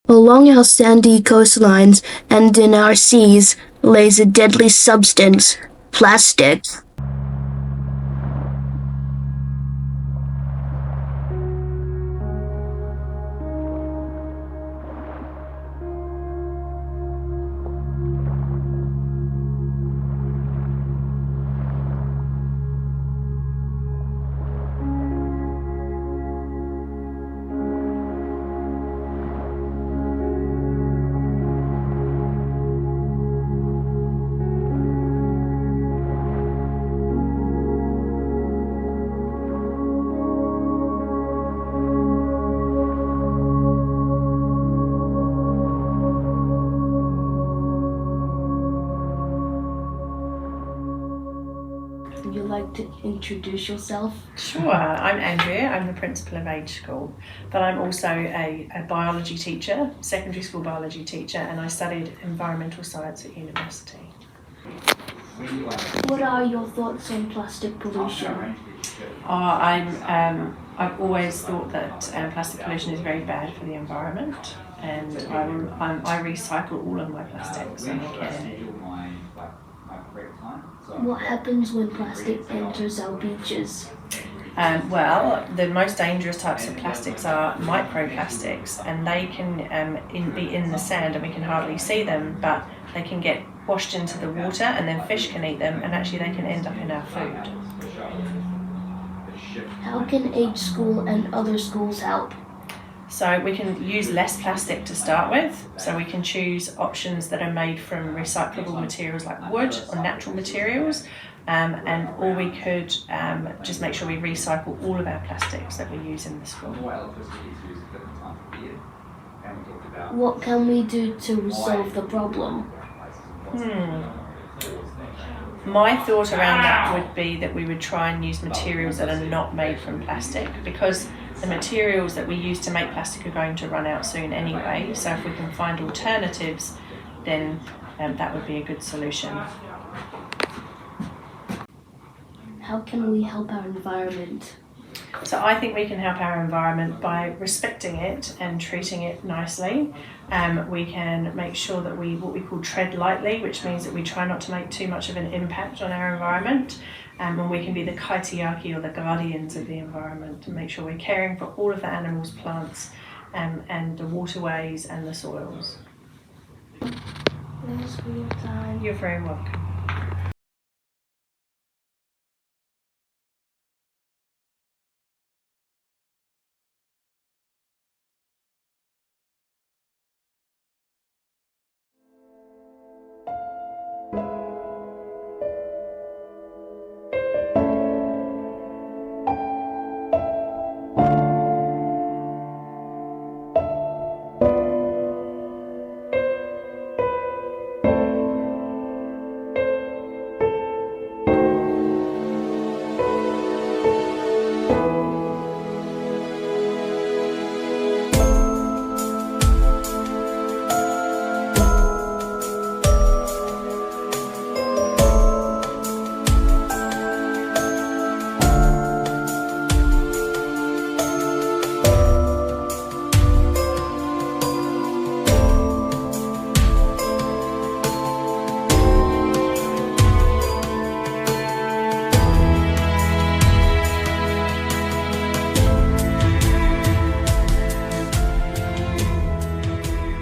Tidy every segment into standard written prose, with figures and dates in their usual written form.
Along our sandy coastlines and in our seas lays a deadly substance, plastic. Would you like to introduce yourself? Sure, I'm Andrea, I'm the principal of Age School, but I'm also a biology teacher, secondary school biology teacher, and I studied environmental science at university. What are your thoughts on plastic pollution? I've always thought that plastic pollution is very bad for the environment, and I recycle all of my plastics when I can. What happens when plastic enters our beaches? Well, the most dangerous types of plastics are microplastics, and they can be in the sand and we can hardly see them, but they can get washed into the water and then fish can eat them, and actually they can end up in our food. How can Age School and other schools help? So we can use less plastic to start with, so we can choose options that are made from recyclable materials like wood or natural materials, or we could just make sure we recycle all of our plastics that we use in the school. What can we do to resolve the problem? My thought around that would be that we would try and use materials that are not made from plastic, because the materials that we use to make plastic are going to run out soon anyway, so if we can find alternatives, then that would be a good solution. How can we help our environment? So I think we can help our environment by respecting it and treating it nicely. We can make sure that what we call tread lightly, which means that we try not to make too much of an impact on our environment. And we can be the kaitiaki or the guardians of the environment and make sure we're caring for all of the animals, plants, and the waterways and the soils. Thanks for your time. You're very welcome.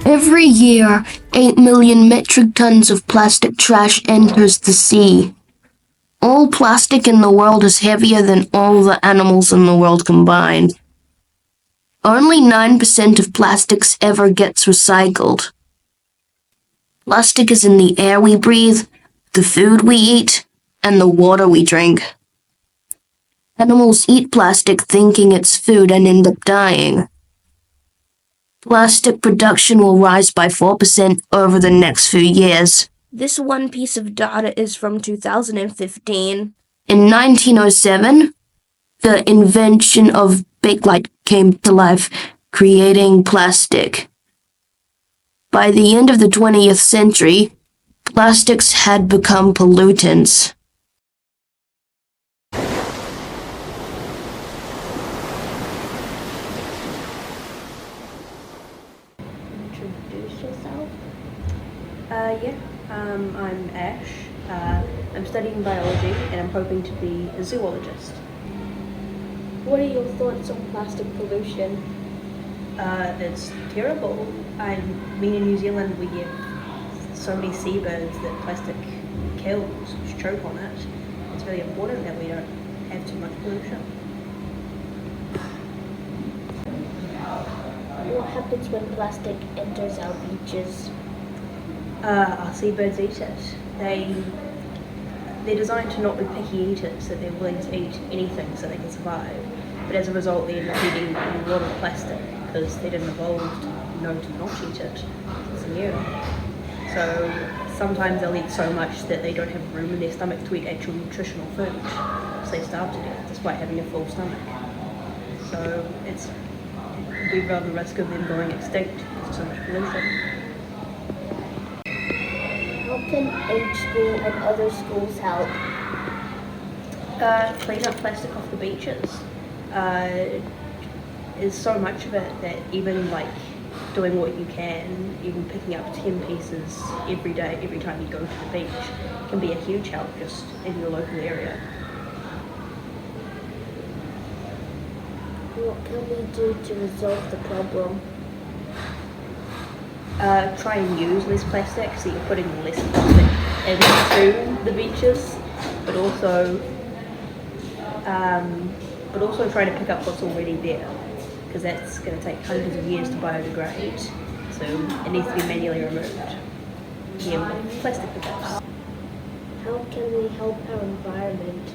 Every year, 8 million metric tons of plastic trash enters the sea. All plastic in the world is heavier than all the animals in the world combined. Only 9% of plastics ever gets recycled. Plastic is in the air we breathe, the food we eat, and the water we drink. Animals eat plastic thinking it's food and end up dying. Plastic production will rise by 4% over the next few years. This one piece of data is from 2015. In 1907, the invention of Bakelite came to life, creating plastic. By the end of the 20th century, plastics had become pollutants. yourself? Yeah, I'm Ash. I'm studying biology and I'm hoping to be a zoologist. What are your thoughts on plastic pollution? It's terrible. I mean, in New Zealand we get so many seabirds that plastic kills, which choke on it. It's really important that we don't have too much pollution. What happens when plastic enters our beaches? Our seabirds eat it. They're designed to not be picky eaters, so they're willing to eat anything so they can survive. But as a result, they end up eating a lot of plastic because they didn't evolve to know to not eat it. It's new. So sometimes they'll eat so much that they don't have room in their stomach to eat actual nutritional food. So they starve to death despite having a full stomach. So we run the risk of them going extinct because of so much pollution. How can H School and other schools help? Clean up plastic off the beaches. There's so much of it that even like doing what you can, even picking up 10 pieces every day, every time you go to the beach, can be a huge help just in your local area. What can we do to resolve the problem? Try and use less plastic, so you're putting less plastic into the beaches, but also try to pick up what's already there, because that's going to take hundreds of years to biodegrade, so it needs to be manually removed. Yeah, with plastic pickups. How can we help our environment?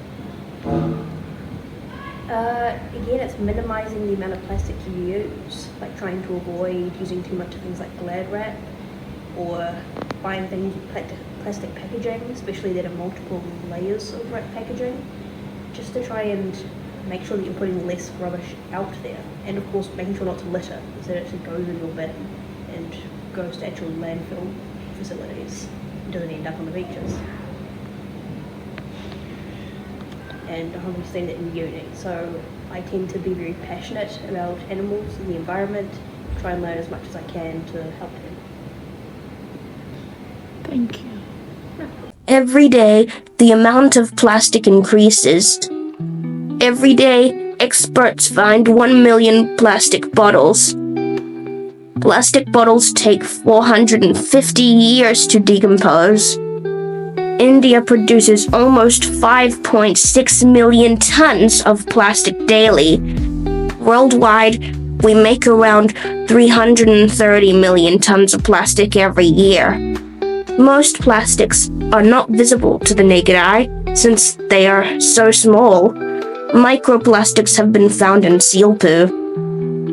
Again, it's minimizing the amount of plastic you use, like trying to avoid using too much of things like Glad wrap, or buying things with plastic packaging, especially that are multiple layers of packaging, just to try and make sure that you're putting less rubbish out there. And of course, making sure not to litter, so that it actually goes in your bin and goes to actual landfill facilities and doesn't end up on the beaches. And I'm studying it in uni, so I tend to be very passionate about animals and the environment, try and learn as much as I can to help them. Thank you. Every day, the amount of plastic increases. Every day, experts find 1 million plastic bottles. Plastic bottles take 450 years to decompose. India produces almost 5.6 million tons of plastic daily. Worldwide, we make around 330 million tons of plastic every year. Most plastics are not visible to the naked eye since they are so small. Microplastics have been found in seal poo.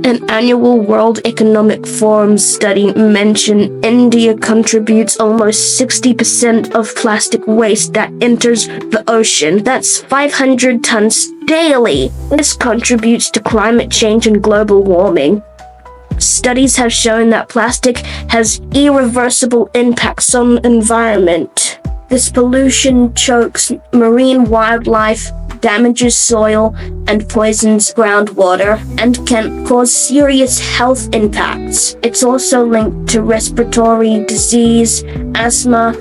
An annual World Economic Forum study mentioned India contributes almost 60% of plastic waste that enters the ocean. That's 500 tons daily. This contributes to climate change and global warming. Studies have shown that plastic has irreversible impacts on the environment. This pollution chokes marine wildlife, damages soil, and poisons groundwater, and can cause serious health impacts. It's also linked to respiratory disease, asthma,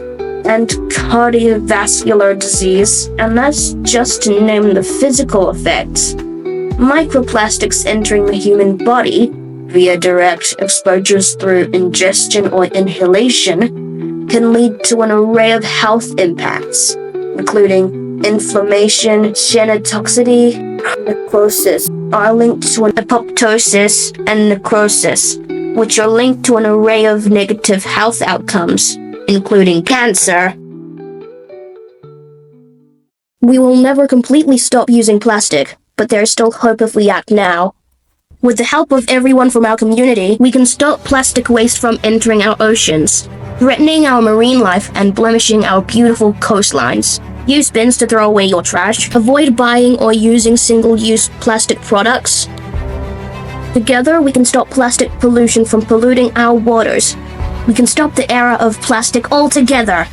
and cardiovascular disease, and that's just to name the physical effects. Microplastics entering the human body via direct exposures through ingestion or inhalation can lead to an array of health impacts, including inflammation, genotoxicity, necrosis, are linked to apoptosis and necrosis, which are linked to an array of negative health outcomes, including cancer. We will never completely stop using plastic, but there is still hope if we act now. With the help of everyone from our community, we can stop plastic waste from entering our oceans, threatening our marine life and blemishing our beautiful coastlines. Use bins to throw away your trash. Avoid buying or using single-use plastic products. Together, we can stop plastic pollution from polluting our waters. We can stop the era of plastic altogether.